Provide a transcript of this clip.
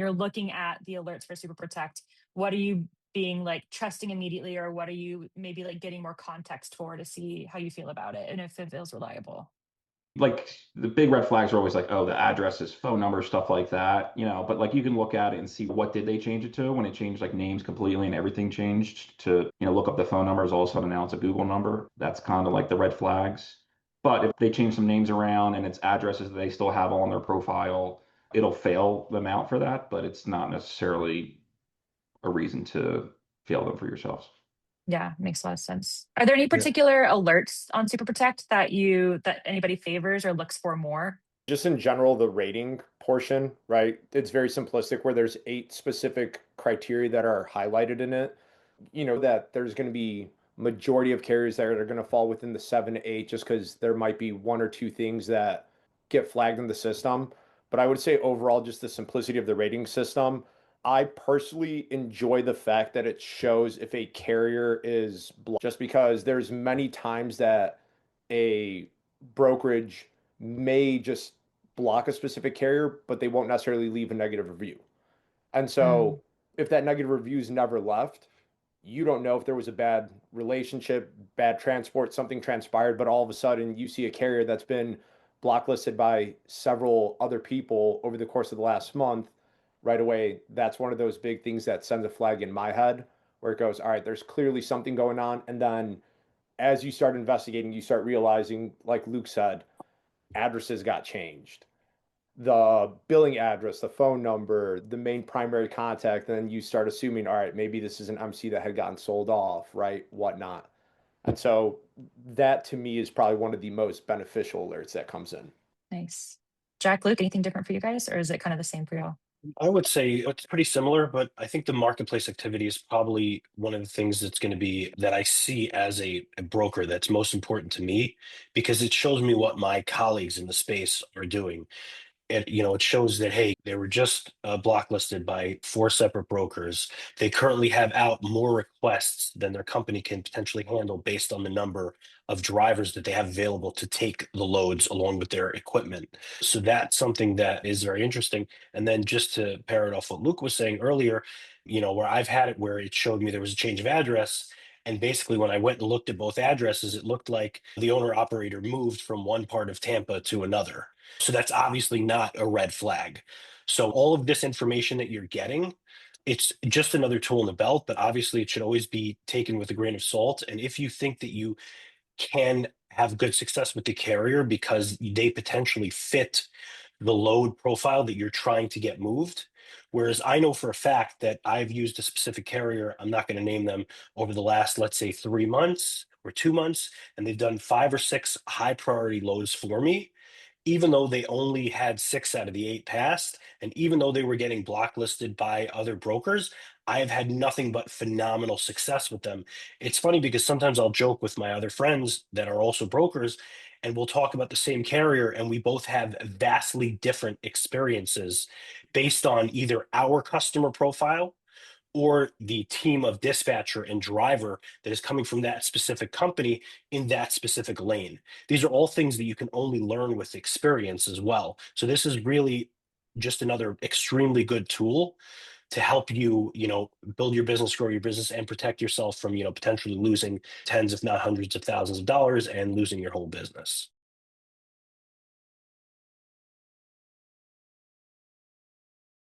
you're looking at the alerts for Super Protect, what are you being like trusting immediately, or what are you maybe like getting more context for to see how you feel about it and if it feels reliable? Like the big red flags are always like, oh, the addresses, phone number, stuff like that, but like you can look at it and see what did they change it to when it changed like names completely and everything changed to, look up the phone numbers, all of a sudden now it's a Google number. That's kind of like the red flags. But if they change some names around and it's addresses that they still have on their profile, it'll fail them out for that, but it's not necessarily a reason to fail them for yourselves. Yeah, makes a lot of sense. Are there any Yeah. particular alerts on Super Protect that anybody favors or looks for more? Just in general, the rating portion, right? It's very simplistic where there's 8 specific criteria that are highlighted in it. You know that there's going to be majority of carriers that are going to fall within the 7 to 8 just because there might be 1 or 2 things that get flagged in the system. But I would say overall, just the simplicity of the rating system. I personally enjoy the fact that it shows if a carrier is just because there's many times that a brokerage may just block a specific carrier, but they won't necessarily leave a negative review. And Mm, so if that negative review is never left, you don't know if there was a bad relationship, bad transport, something transpired, but all of a sudden you see a carrier that's been blacklisted by several other people over the course of the last month. Right away, that's one of those big things that sends a flag in my head where it goes, all right, there's clearly something going on. And then as you start investigating, you start realizing, like Luke said, addresses got changed, the billing address, the phone number, the main primary contact, and then you start assuming, all right, maybe this is an MC that had gotten sold off, right? Whatnot. And so that to me is probably one of the most beneficial alerts that comes in. nice. Jack, Luke, anything different for you guys, or is it kind of the same for y'all? I would say it's pretty similar, but I think the marketplace activity is probably one of the things that's going to be that I see as a broker that's most important to me because it shows me what my colleagues in the space are doing. It shows that, hey, they were just blacklisted by 4 separate brokers. They currently have out more requests than their company can potentially handle based on the number of drivers that they have available to take the loads along with their equipment. So that's something that is very interesting. And then just to pair it off what Luke was saying earlier, where I've had it where it showed me there was a change of address. And basically, when I went and looked at both addresses, it looked like the owner operator moved from one part of Tampa to another. So that's obviously not a red flag. So all of this information that you're getting, it's just another tool in the belt, but obviously it should always be taken with a grain of salt. And if you think that you can have good success with the carrier because they potentially fit the load profile that you're trying to get moved. Whereas I know for a fact that I've used a specific carrier, I'm not going to name them, over the last, let's say, 3 months or 2 months, and they've done 5 or 6 high priority loads for me even though they only had 6 out of the 8 passed, and even though they were getting blacklisted by other brokers, I have had nothing but phenomenal success with them. It's funny because sometimes I'll joke with my other friends that are also brokers, and we'll talk about the same carrier, and we both have vastly different experiences based on either our customer profile or the team of dispatcher and driver that is coming from that specific company in that specific lane. These are all things that you can only learn with experience as well. So this is really just another extremely good tool to help you, build your business, grow your business, and protect yourself from, potentially losing tens, if not hundreds of thousands of dollars and losing your whole business.